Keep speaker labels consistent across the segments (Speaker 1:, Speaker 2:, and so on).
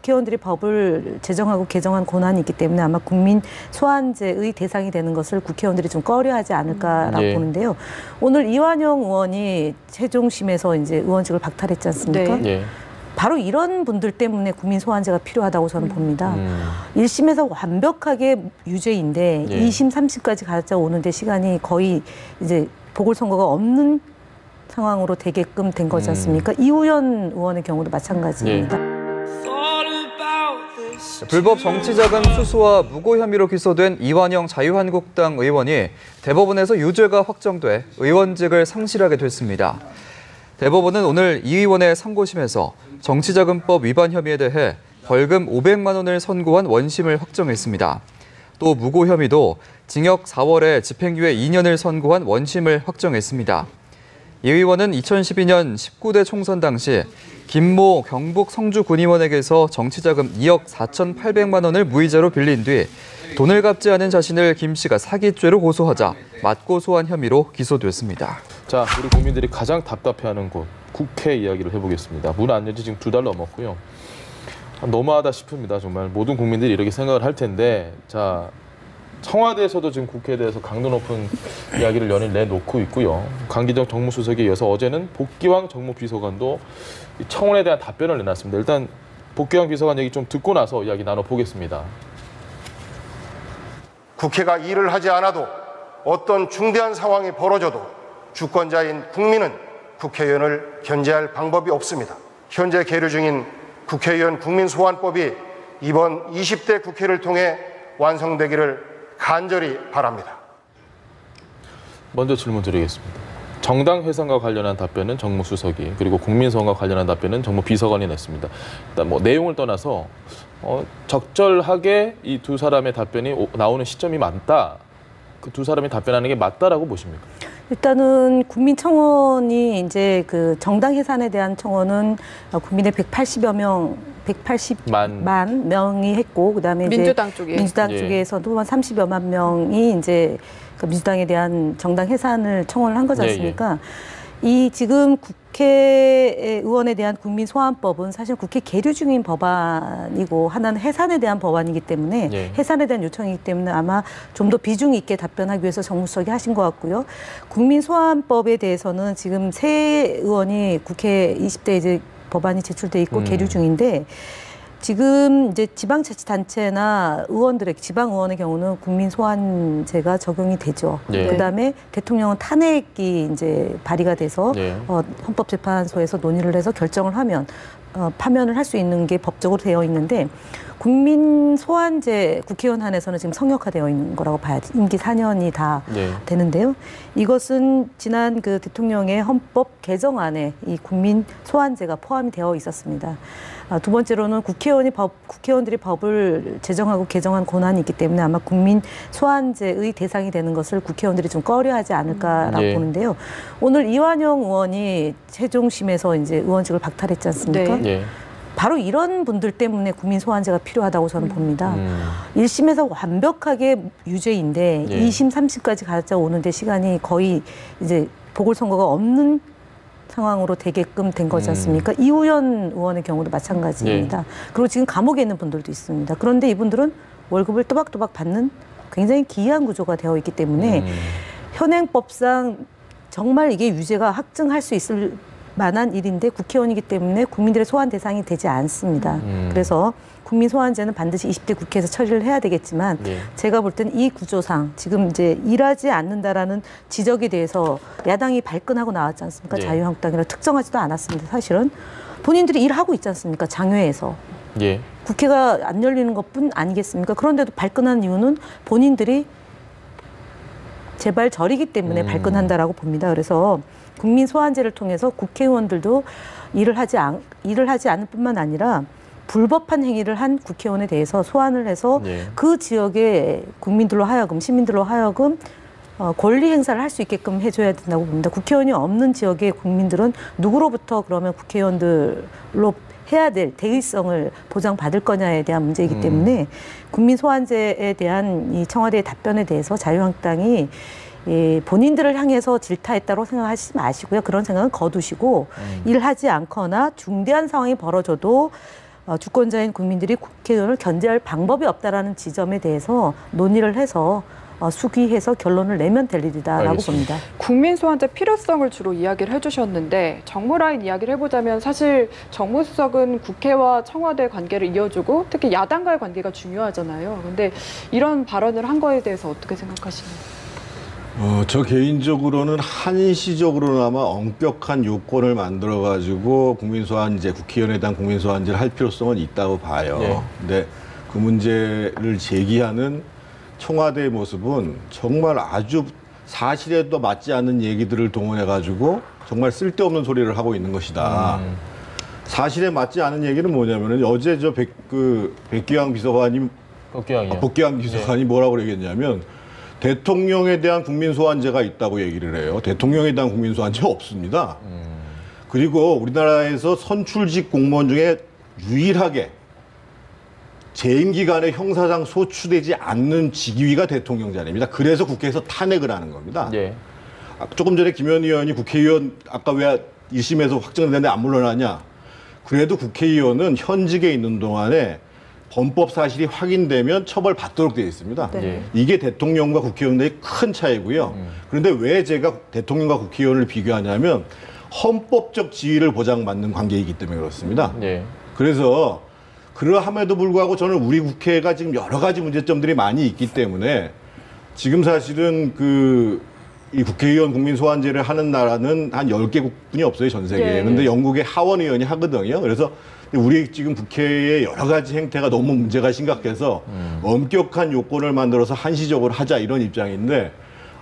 Speaker 1: 국회의원들이 법을 제정하고 개정한 권한이 있기 때문에 아마 국민 소환제의 대상이 되는 것을 국회의원들이 좀 꺼려하지 않을까라고 보는데요. 오늘 이완영 의원이 최종심에서 이제 의원직을 박탈했지 않습니까?
Speaker 2: 네.
Speaker 1: 바로 이런 분들 때문에 국민 소환제가 필요하다고 저는 봅니다. 1심에서 완벽하게 유죄인데 2심, 3심까지 가져 오는데 시간이 거의 이제 보궐선거가 없는 상황으로 되게끔 된 거지 않습니까? 이우연 의원의 경우도 마찬가지입니다.
Speaker 3: 불법 정치자금 수수와 무고 혐의로 기소된 이완영 자유한국당 의원이 대법원에서 유죄가 확정돼 의원직을 상실하게 됐습니다. 대법원은 오늘 이 의원의 상고심에서 정치자금법 위반 혐의에 대해 벌금 500만 원을 선고한 원심을 확정했습니다. 또 무고 혐의도 징역 4월에 집행유예 2년을 선고한 원심을 확정했습니다. 이 의원은 2012년 19대 총선 당시 김모 경북 성주군의원에게서 정치자금 2억 4,800만 원을 무이자로 빌린 뒤 돈을 갚지 않은 자신을 김 씨가 사기죄로 고소하자 맞고소한 혐의로 기소됐습니다.
Speaker 2: 자, 우리 국민들이 가장 답답해하는 곳, 국회 이야기를 해보겠습니다. 문 안 열지 지금 2달 넘었고요. 너무하다 싶습니다. 정말 모든 국민들이 이렇게 생각을 할 텐데, 자, 청와대에서도 지금 국회에 대해서 강도 높은 이야기를 연일 내놓고 있고요. 강기정 정무수석에 이어서 어제는 복기왕 정무비서관도 청원에 대한 답변을 내놨습니다. 일단 복기왕 비서관 얘기 좀 듣고 나서 이야기 나눠보겠습니다.
Speaker 4: 국회가 일을 하지 않아도 어떤 중대한 상황이 벌어져도 주권자인 국민은 국회의원을 견제할 방법이 없습니다. 현재 계류 중인 국회의원 국민소환법이 이번 20대 국회를 통해 완성되기를 간절히 바랍니다.
Speaker 2: 먼저 질문 드리겠습니다. 정당 해산과 관련한 답변은 정무수석이, 그리고 국민소환과 관련한 답변은 정무비서관이 냈습니다. 일단 뭐 내용을 떠나서 적절하게 이 두 사람의 답변이 나오는 시점이 맞다. 그 두 사람이 답변하는 게 맞다라고 보십니까?
Speaker 1: 일단은 국민청원이 이제 그 정당 해산에 대한 청원은 국민의 180만 명이 했고, 그다음에
Speaker 5: 민주당
Speaker 1: 이제
Speaker 5: 쪽에
Speaker 1: 민주당 쪽에서도 한 30여만 명이 이제 그 민주당에 대한 정당 해산을 청원을 한 거지 않습니까? 이 지금 국회의원에 대한 국민소환법은 사실 국회 계류 중인 법안이고 하나는 해산에 대한 법안이기 때문에 해산에 대한 요청이기 때문에 아마 좀 더 비중 있게 답변하기 위해서 정무수석이 하신 것 같고요. 국민소환법에 대해서는 지금 새 의원이 국회 20대 이제 법안이 제출돼 있고 계류 중인데, 지금 이제 지방자치단체나 의원들의 지방 의원의 경우는 국민소환제가 적용이 되죠. 그다음에 대통령은 탄핵이 이제 발의가 돼서 헌법재판소에서 논의를 해서 결정을 하면 파면을 할 수 있는 게 법적으로 되어 있는데, 국민소환제 국회의원 한에서는 지금 성역화되어 있는 거라고 봐야지. 임기 4년이 다 되는데요. 이것은 지난 그 대통령의 헌법 개정안에 이 국민소환제가 포함이 되어 있었습니다. 두 번째로는 국회의원들이 법을 제정하고 개정한 권한이 있기 때문에 아마 국민 소환제의 대상이 되는 것을 국회의원들이 좀 꺼려하지 않을까라고 보는데요. 오늘 이완영 의원이 최종심에서 이제 의원직을 박탈했지 않습니까? 바로 이런 분들 때문에 국민 소환제가 필요하다고 저는 봅니다. 1심에서 완벽하게 유죄인데 2심, 3심까지 가져 오는데 시간이 거의 이제 보궐선거가 없는 상황으로 되게끔 된 거지 않습니까? 이우연 의원의 경우도 마찬가지입니다. 그리고 지금 감옥에 있는 분들도 있습니다. 그런데 이분들은 월급을 또박또박 받는 굉장히 기이한 구조가 되어 있기 때문에 현행법상 정말 이게 유죄가 확증할 수 있을 만한 일인데 국회의원이기 때문에 국민들의 소환 대상이 되지 않습니다. 그래서 국민 소환제는 반드시 20대 국회에서 처리를 해야 되겠지만 제가 볼 때는 이 구조상 지금 이제 일하지 않는다라는 지적에 대해서 야당이 발끈하고 나왔지 않습니까? 자유한국당이라 특정하지도 않았습니다. 사실은 본인들이 일하고 있지 않습니까? 장외에서. 국회가 안 열리는 것뿐 아니겠습니까? 그런데도 발끈한 이유는 본인들이 제발 저리기 때문에 발끈한다라고 봅니다. 그래서 국민 소환제를 통해서 국회의원들도 일을 하지 않을 뿐만 아니라 불법한 행위를 한 국회의원에 대해서 소환을 해서 그 지역의 국민들로 하여금, 시민들로 하여금 권리 행사를 할 수 있게끔 해줘야 된다고 봅니다. 국회의원이 없는 지역의 국민들은 누구로부터 그러면 국회의원들로 해야 될 대의성을 보장받을 거냐에 대한 문제이기 때문에 국민 소환제에 대한 이 청와대의 답변에 대해서 자유한국당이 본인들을 향해서 질타했다고 생각하시지 마시고요. 그런 생각은 거두시고 일하지 않거나 중대한 상황이 벌어져도 주권자인 국민들이 국회의원을 견제할 방법이 없다라는 지점에 대해서 논의를 해서 수기해서 결론을 내면 될 일이다라고
Speaker 2: 알겠습니다.
Speaker 1: 봅니다.
Speaker 5: 국민 소환제 필요성을 주로 이야기를 해주셨는데 정무 라인 이야기를 해보자면 사실 정무수석은 국회와 청와대 관계를 이어주고 특히 야당과의 관계가 중요하잖아요. 그런데 이런 발언을 한 거에 대해서 어떻게 생각하시나요?
Speaker 6: 저 개인적으로는 한시적으로나마 엄격한 요건을 만들어가지고 국민소환제, 국회의원에 대한 국민소환제를 할 필요성은 있다고 봐요.
Speaker 2: 네.
Speaker 6: 근데 그 문제를 제기하는 청와대의 모습은 정말 아주 사실에도 맞지 않는 얘기들을 동원해가지고 정말 쓸데없는 소리를 하고 있는 것이다. 사실에 맞지 않은 얘기는 뭐냐면은 어제 저 백기환 비서관이
Speaker 2: 복귀왕이요.
Speaker 6: 복귀환 비서관이 뭐라고 얘기했냐면 대통령에 대한 국민소환제가 있다고 얘기를 해요. 대통령에 대한 국민소환제가 없습니다. 그리고 우리나라에서 선출직 공무원 중에 유일하게 재임 기간에 형사상 소추되지 않는 직위가 대통령 자리입니다. 그래서 국회에서 탄핵을 하는 겁니다.
Speaker 2: 예.
Speaker 6: 조금 전에 김현 의원이 국회의원 아까 왜 1심에서 확정됐는데 안 물러나냐. 그래도 국회의원은 현직에 있는 동안에 범법 사실이 확인되면 처벌받도록 되어 있습니다.
Speaker 1: 네.
Speaker 6: 이게 대통령과 국회의원의 큰 차이고요. 그런데 왜 제가 대통령과 국회의원을 비교하냐면 헌법적 지위를 보장받는 관계이기 때문에 그렇습니다.
Speaker 2: 예.
Speaker 6: 그래서 그러함에도 불구하고 저는 우리 국회가 지금 여러 가지 문제점들이 많이 있기 때문에 지금 사실은 이 국회의원 국민소환제를 하는 나라는 한 10개국뿐이 없어요, 전 세계에.
Speaker 5: 예.
Speaker 6: 근데 영국의 하원 의원이 하거든요. 그래서 우리 지금 국회의 여러 가지 행태가 너무 문제가 심각해서 엄격한 요건을 만들어서 한시적으로 하자 이런 입장인데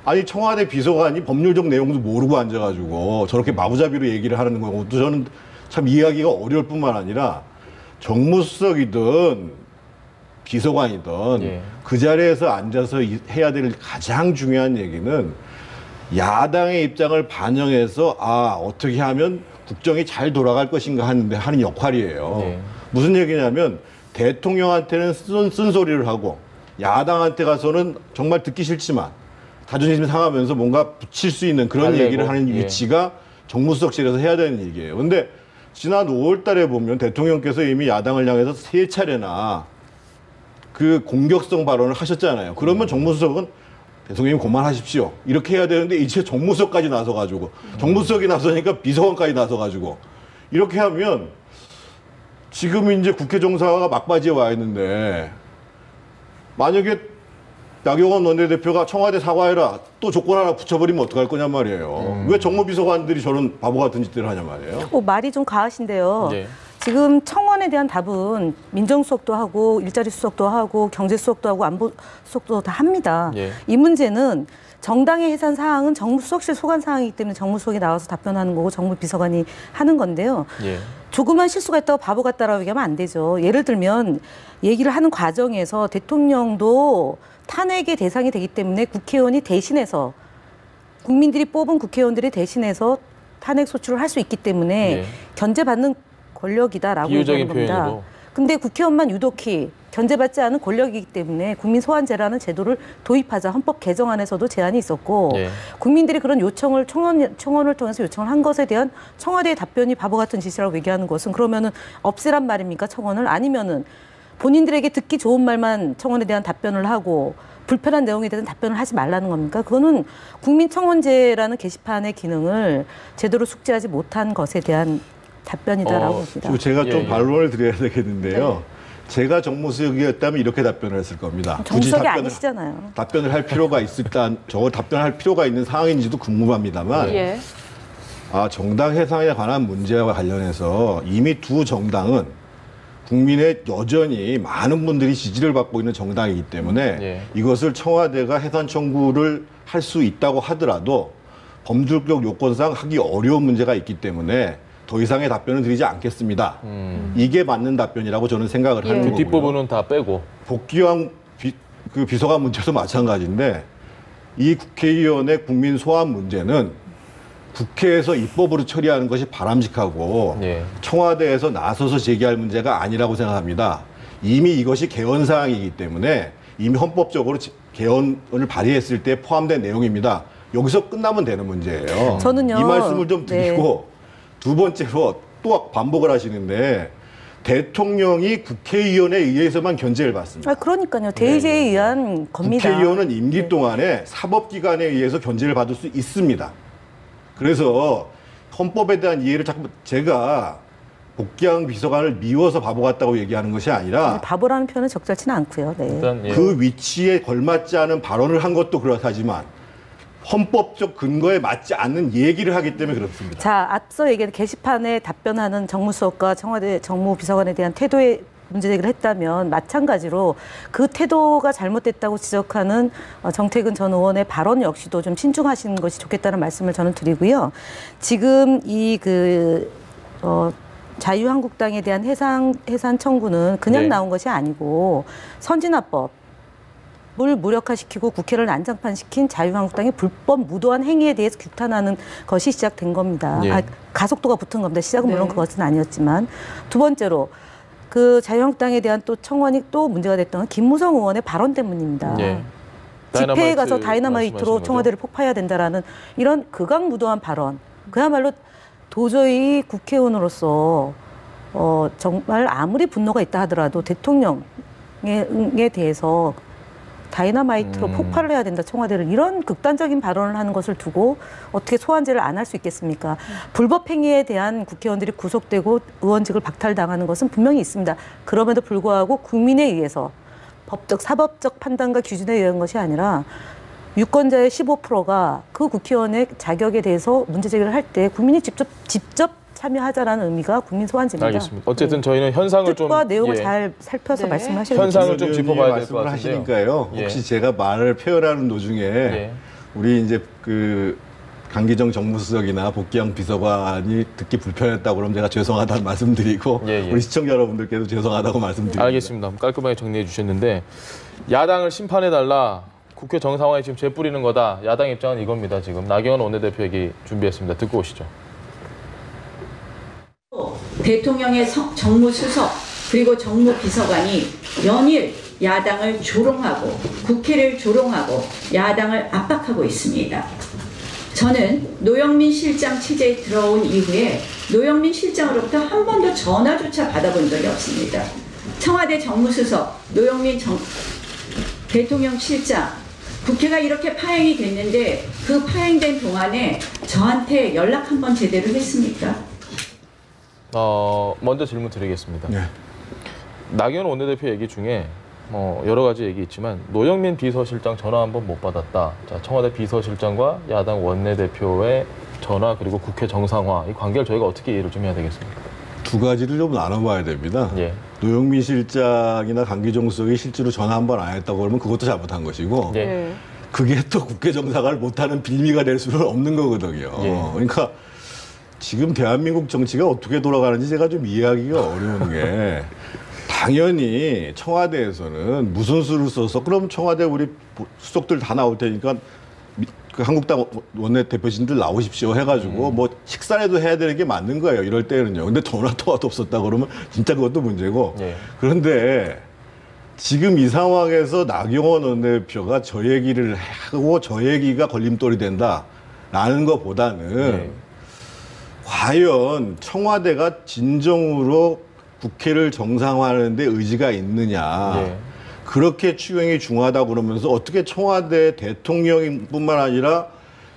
Speaker 6: 아니 청와대 비서관이 법률적 내용도 모르고 앉아가지고 저렇게 마구잡이로 얘기를 하는 것도 저는 참 이해하기가 어려울 뿐만 아니라 정무수석이든 비서관이든
Speaker 2: 예.
Speaker 6: 그 자리에서 앉아서 해야 될 가장 중요한 얘기는 야당의 입장을 반영해서 어떻게 하면 국정이 잘 돌아갈 것인가 하는 역할이에요.
Speaker 2: 예.
Speaker 6: 무슨 얘기냐면 대통령한테는 쓴소리를 하고 야당한테 가서는 정말 듣기 싫지만 자존심 상하면서 뭔가 붙일 수 있는 그런
Speaker 2: 달래고.
Speaker 6: 얘기를 하는
Speaker 2: 예.
Speaker 6: 위치가 정무수석실에서 해야 되는 얘기예요. 근데 지난 5월 달에 보면 대통령께서 이미 야당을 향해서 3차례나 그 공격성 발언을 하셨잖아요. 그러면 정무수석은 대통령님 그만하십시오. 이렇게 해야 되는데 이제 정무수석까지 나서가지고 정무수석이 나서니까 비서관까지 나서가지고 이렇게 하면 지금 이제 국회 정상화가 막바지에 와 있는데 만약에 나경원 원내대표가 청와대 사과해라 또 조건 하나 붙여버리면 어떡할 거냔 말이에요. 왜 정무비서관들이 저런 바보 같은 짓들을 하냔 말이에요.
Speaker 1: 말이 좀 과하신데요.
Speaker 2: 네.
Speaker 1: 지금 청원에 대한 답은 민정수석도 하고 일자리 수석도 하고 경제수석도 하고 안보수석도 다 합니다.
Speaker 2: 예.
Speaker 1: 이 문제는 정당의 해산 사항은 정무수석실 소관 사항이기 때문에 정무수석이 나와서 답변하는 거고 정무비서관이 하는 건데요.
Speaker 2: 예.
Speaker 1: 조그만 실수가 있다고 바보 같다라고 얘기하면 안 되죠. 예를 들면 얘기를 하는 과정에서 대통령도 탄핵의 대상이 되기 때문에 국회의원이 대신해서 국민들이 뽑은 국회의원들이 대신해서 탄핵 소추를 할 수 있기 때문에
Speaker 2: 예.
Speaker 1: 견제받는 권력이다라고
Speaker 2: 비유적인
Speaker 1: 얘기하는 겁니다.
Speaker 2: 표현이고.
Speaker 1: 근데 국회의원만 유독히 견제받지 않은 권력이기 때문에 국민소환제라는 제도를 도입하자 헌법 개정안에서도 제안이 있었고
Speaker 2: 예.
Speaker 1: 국민들이 그런 요청을 청원을 통해서 요청을 한 것에 대한 청와대의 답변이 바보 같은 짓이라고 얘기하는 것은 그러면은 없애란 말입니까 청원을 아니면은 본인들에게 듣기 좋은 말만 청원에 대한 답변을 하고 불편한 내용에 대한 답변을 하지 말라는 겁니까? 그거는 국민청원제라는 게시판의 기능을 제대로 숙지하지 못한 것에 대한 답변이다라고 봅니다.
Speaker 6: 그리고 제가 좀
Speaker 2: 예.
Speaker 6: 발론을 드려야 되겠는데요. 제가 정무수석이었다면 이렇게 답변을 했을 겁니다. 굳이
Speaker 1: 정수석이 아니시잖아요.
Speaker 6: 답변을 할 필요가 저거 답변할 필요가 있는 상황인지도 궁금합니다만
Speaker 5: 예.
Speaker 6: 정당 해상에 관한 문제와 관련해서 이미 두 정당은 국민의 여전히 많은 분들이 지지를 받고 있는 정당이기 때문에
Speaker 2: 예.
Speaker 6: 이것을 청와대가 해산 청구를 할 수 있다고 하더라도 법률적 요건상 하기 어려운 문제가 있기 때문에 더 이상의 답변을 드리지 않겠습니다. 이게 맞는 답변이라고 저는 생각을 하는
Speaker 2: 그
Speaker 6: 거고요.
Speaker 2: 뒷부분은 다 빼고.
Speaker 6: 복귀왕 비서관 문제도 마찬가지인데 이 국회의원의 국민 소환 문제는 국회에서 입법으로 처리하는 것이 바람직하고
Speaker 2: 예.
Speaker 6: 청와대에서 나서서 제기할 문제가 아니라고 생각합니다. 이미 이것이 개헌 사항이기 때문에 이미 헌법적으로 개헌을 발의했을 때 포함된 내용입니다. 여기서 끝나면 되는 문제예요.
Speaker 1: 저는요.
Speaker 6: 이 말씀을 좀 드리고
Speaker 1: 네.
Speaker 6: 두 번째로 또 반복을 하시는데 대통령이 국회의원에 의해서만 견제를 받습니다.
Speaker 1: 아, 그러니까요. 대의제에 의한 겁니다.
Speaker 6: 국회의원은 임기
Speaker 1: 네.
Speaker 6: 동안에 사법기관에 의해서 견제를 받을 수 있습니다. 그래서 헌법에 대한 이해를 자꾸 제가 복귀한 비서관을 미워서 바보 같다고 얘기하는 것이 아니라
Speaker 1: 바보라는 표현은 적절치는 않고요. 네.
Speaker 2: 일단 예.
Speaker 6: 그 위치에 걸맞지 않은 발언을 한 것도 그렇다지만 헌법적 근거에 맞지 않는 얘기를 하기 때문에 그렇습니다.
Speaker 1: 자, 앞서 얘기한 게시판에 답변하는 정무수석과 청와대 정무비서관에 대한 태도에 문제제기를 했다면 마찬가지로 그 태도가 잘못됐다고 지적하는 정태근 전 의원의 발언 역시도 좀 신중하시는 것이 좋겠다는 말씀을 저는 드리고요. 지금 자유한국당에 대한 해산 청구는 그냥
Speaker 2: 네.
Speaker 1: 나온 것이 아니고 선진화법을 무력화시키고 국회를 난장판시킨 자유한국당의 불법 무도한 행위에 대해서 규탄하는 것이 시작된 겁니다.
Speaker 2: 예.
Speaker 1: 가속도가 붙은 겁니다. 시작은 물론
Speaker 5: 네.
Speaker 1: 그것은 아니었지만. 두 번째로 그 자유한국당에 대한 또 청원이 또 문제가 됐던 건 김무성 의원의 발언 때문입니다.
Speaker 2: 예.
Speaker 1: 집회에 가서
Speaker 2: 다이너마이트
Speaker 1: 다이너마이트로
Speaker 2: 말씀하시는
Speaker 1: 청와대를 폭파해야 된다라는 이런 극악무도한 발언. 그야말로 도저히 국회의원으로서 정말 아무리 분노가 있다 하더라도 대통령에 대해서 다이너마이트로 폭발을 해야 된다, 청와대를. 이런 극단적인 발언을 하는 것을 두고 어떻게 소환제를 안 할 수 있겠습니까? 불법 행위에 대한 국회의원들이 구속되고 의원직을 박탈당하는 것은 분명히 있습니다. 그럼에도 불구하고 국민에 의해서 법적, 사법적 판단과 기준에 의한 것이 아니라 유권자의 15%가 그 국회의원의 자격에 대해서 문제제기를 할 때 국민이 직접 참여하자라는 의미가 국민 소환제입니다.
Speaker 2: 알겠습니다. 어쨌든 저희는 현상을 좀
Speaker 1: 뜻과 내용을
Speaker 2: 예.
Speaker 1: 잘 살펴서
Speaker 5: 네.
Speaker 1: 말씀하셔야
Speaker 2: 현상을
Speaker 1: 되겠습니다.
Speaker 2: 좀 짚어봐야 될 것
Speaker 6: 말씀을
Speaker 2: 같은데요.
Speaker 6: 하시니까요.
Speaker 2: 예.
Speaker 6: 혹시 제가 말을 표현하는 도중에
Speaker 2: 예.
Speaker 6: 우리 이제 그 강기정 정무수석이나 복귀한 비서관이 듣기 불편했다고 그러면 제가 죄송하다는 말씀드리고
Speaker 2: 예, 예.
Speaker 6: 우리 시청자 여러분들께도 죄송하다고 말씀드립니다.
Speaker 2: 알겠습니다. 깔끔하게 정리해 주셨는데 야당을 심판해달라. 국회 정상화에 지금 재뿌리는 거다. 야당 입장은 이겁니다. 지금 나경원 원내대표 얘기 준비했습니다. 듣고 오시죠.
Speaker 7: 대통령의 정무수석 그리고 정무비서관이 연일 야당을 조롱하고 국회를 조롱하고 야당을 압박하고 있습니다. 저는 노영민 실장 체제에 들어온 이후에 노영민 실장으로부터 한 번도 전화조차 받아본 적이 없습니다. 청와대 정무수석 노영민 대통령 실장 국회가 이렇게 파행이 됐는데 그 파행된 동안에 저한테 연락 한 번 제대로 했습니까?
Speaker 2: 먼저 질문 드리겠습니다.
Speaker 6: 네.
Speaker 2: 나경원 원내대표 얘기 중에 여러 가지 얘기 있지만 노영민 비서실장 전화 한 번 못 받았다. 자, 청와대 비서실장과 야당 원내대표의 전화 그리고 국회 정상화 이 관계를 저희가 어떻게 이해를 좀 해야 되겠습니까?
Speaker 6: 두 가지를 좀 나눠봐야 됩니다.
Speaker 2: 예.
Speaker 6: 노영민 실장이나 강기정 수석이 실제로 전화 한 번 안 했다고 그러면 그것도 잘못한 것이고
Speaker 2: 예.
Speaker 5: 네.
Speaker 6: 그게 또 국회 정상화를 못하는 빌미가 될 수는 없는 거거든요.
Speaker 2: 예.
Speaker 6: 그러니까 지금 대한민국 정치가 어떻게 돌아가는지 제가 좀 이해하기가 어려운 게 당연히 청와대에서는 무슨 수를 써서 그럼 청와대 우리 수석들 다 나올 테니까 그 한국당 원내대표진들 나오십시오 해가지고 뭐 식사라도 해야 되는 게 맞는 거예요. 이럴 때는요. 근데 전화 통화도 없었다 그러면 진짜 그것도 문제고.
Speaker 2: 예.
Speaker 6: 그런데 지금 이 상황에서 나경원 원내대표가 저 얘기를 하고 저 얘기가 걸림돌이 된다라는 것보다는
Speaker 2: 예.
Speaker 6: 과연 청와대가 진정으로 국회를 정상화하는 데 의지가 있느냐.
Speaker 2: 예.
Speaker 6: 그렇게 추경이 중요하다고 그러면서 어떻게 청와대 대통령뿐만 아니라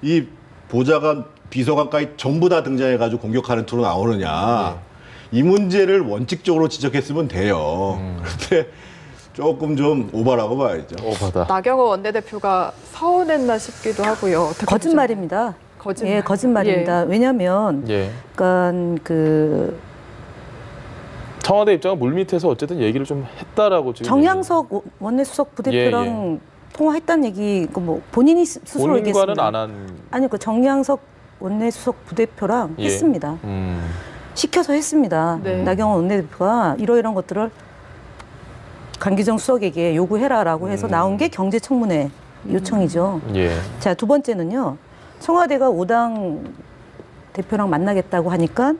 Speaker 6: 이 보좌관, 비서관까지 전부 다 등장해가지고 공격하는 투로 나오느냐. 이 문제를 원칙적으로 지적했으면 돼요. 그런데 조금 좀 오바라고 봐야죠.
Speaker 2: 오바다.
Speaker 5: 나경원 원내대표가 서운했나 싶기도 하고요. 어떻게
Speaker 1: 거짓말입니다.
Speaker 5: 거짓말.
Speaker 1: 예, 거짓말입니다. 왜냐하면
Speaker 2: 예.
Speaker 1: 그러니까
Speaker 2: 청와대 입장은 물밑에서 어쨌든 얘기를 좀 했다라고 지금
Speaker 1: 정양석 원내수석 부대표랑 통화했다는 얘기, 뭐 본인이 스스로
Speaker 2: 본인과는
Speaker 1: 얘기했습니다.
Speaker 2: 안 한.
Speaker 1: 아니, 그 정양석 원내수석 부대표랑
Speaker 2: 예.
Speaker 1: 했습니다. 시켜서 했습니다.
Speaker 5: 네.
Speaker 1: 나경원 원내대표가 이러이러한 것들을 강기정 수석에게 요구해라라고 해서 나온 게 경제청문회 요청이죠.
Speaker 2: 예.
Speaker 1: 자, 두 번째는요. 청와대가 5당 대표랑 만나겠다고 하니까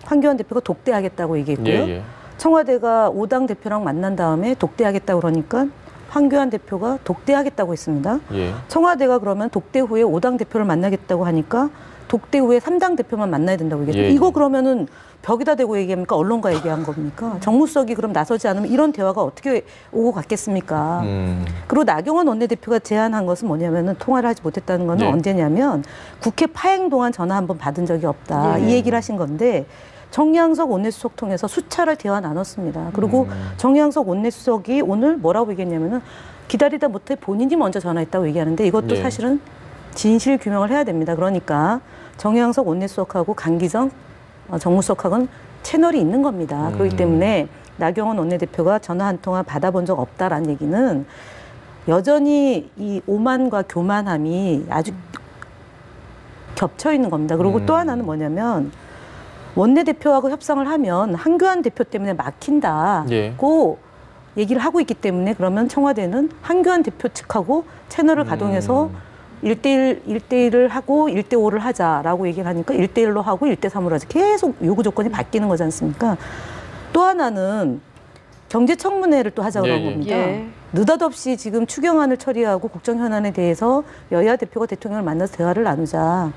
Speaker 1: 황교안 대표가 독대하겠다고 얘기했고요.
Speaker 2: 예.
Speaker 1: 청와대가 5당 대표랑 만난 다음에 독대하겠다고 그러니까 황교안 대표가 독대하겠다고 했습니다.
Speaker 2: 예.
Speaker 1: 청와대가 그러면 독대 후에 5당 대표를 만나겠다고 하니까 독대 후에 3당 대표만 만나야 된다고 얘기했죠.
Speaker 2: 예.
Speaker 1: 이거 그러면은 벽에다 대고 얘기합니까? 언론과 얘기한 겁니까? 정무수석이 그럼 나서지 않으면 이런 대화가 어떻게 오고 갔겠습니까? 그리고 나경원 원내대표가 제안한 것은 뭐냐면은 통화를 하지 못했다는 건
Speaker 2: 예.
Speaker 1: 언제냐면 국회 파행 동안 전화 한번 받은 적이 없다. 이 얘기를 하신 건데 정양석 원내수석 통해서 수차례 대화 나눴습니다. 그리고 정양석 원내수석이 오늘 뭐라고 얘기했냐면은 기다리다 못해 본인이 먼저 전화했다고 얘기하는데 이것도
Speaker 2: 예.
Speaker 1: 사실은 진실 규명을 해야 됩니다. 그러니까 정양석 원내수석하고 강기정 정무수석하고는 채널이 있는 겁니다. 그렇기 때문에 나경원 원내대표가 전화 한 통화 받아본 적 없다라는 얘기는 여전히 이 오만과 교만함이 아주 겹쳐 있는 겁니다. 그리고 또 하나는 뭐냐면 원내대표하고 협상을 하면 한교안 대표 때문에 막힌다고
Speaker 2: 예.
Speaker 1: 얘기를 하고 있기 때문에 그러면 청와대는 한교안 대표 측하고 채널을 가동해서 1대1을 하고 1대5를 하자라고 얘기를 하니까 1대1로 하고 1대3으로 하자. 계속 요구 조건이 바뀌는 거지 않습니까? 또 하나는 경제청문회를 또 하자고 한 겁니다.
Speaker 5: 예.
Speaker 1: 느닷없이 지금 추경안을 처리하고 국정 현안에 대해서 여야 대표가 대통령을 만나서 대화를 나누자.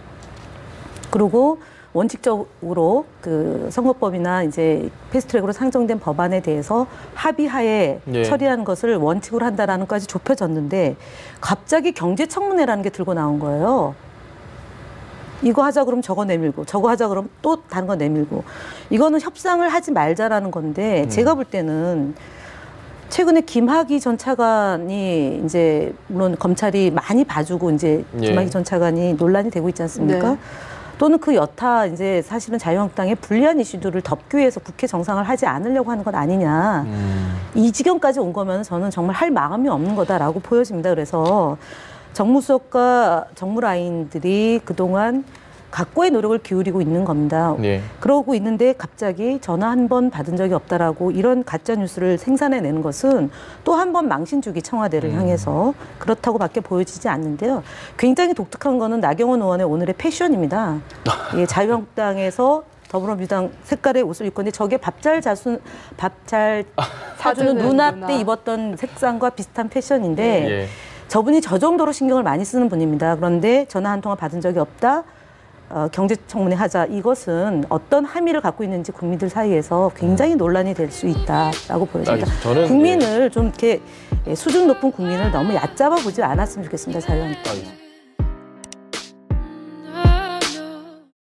Speaker 1: 그리고 원칙적으로 그 선거법이나 이제 패스트트랙으로 상정된 법안에 대해서 합의하에
Speaker 2: 예.
Speaker 1: 처리하는 것을 원칙으로 한다라는 것까지 좁혀졌는데 갑자기 경제청문회라는 게 들고 나온 거예요. 이거 하자 그러면 저거 내밀고 저거 하자 그러면 또 다른 거 내밀고 이거는 협상을 하지 말자라는 건데 제가 볼 때는 최근에 김학의 전 차관이 이제 물론 검찰이 많이 봐주고 이제 김학의 전 차관이 논란이 되고 있지 않습니까?
Speaker 5: 네.
Speaker 1: 또는 그 여타 이제 사실은 자유한국당의 불리한 이슈들을 덮기 위해서 국회 정상을 하지 않으려고 하는 것 아니냐. 이 지경까지 온 거면 저는 정말 할 마음이 없는 거다라고 보여집니다. 그래서 정무수석과 정무라인들이 그동안 각고의 노력을 기울이고 있는 겁니다.
Speaker 2: 예.
Speaker 1: 그러고 있는데 갑자기 전화 한 번 받은 적이 없다라고 이런 가짜 뉴스를 생산해내는 것은 또 한 번 망신 주기 청와대를 향해서 그렇다고밖에 보여지지 않는데요. 굉장히 독특한 거는 나경원 의원의 오늘의 패션입니다. 예, 자유한국당에서 더불어민주당 색깔의 옷을 입고 있는데 저게 밥 잘 사주는 누나 때 입었던 색상과 비슷한 패션인데
Speaker 2: 예.
Speaker 1: 저분이 저 정도로 신경을 많이 쓰는 분입니다. 그런데 전화 한 통화 받은 적이 없다. 경제청문회 하자. 이것은 어떤 함의를 갖고 있는지 국민들 사이에서 굉장히 논란이 될 수 있다라고 보여집니다.
Speaker 2: 저는
Speaker 1: 국민을 좀 이렇게 수준 높은 국민을 너무 얕잡아 보지 않았으면 좋겠습니다. 자유한국당.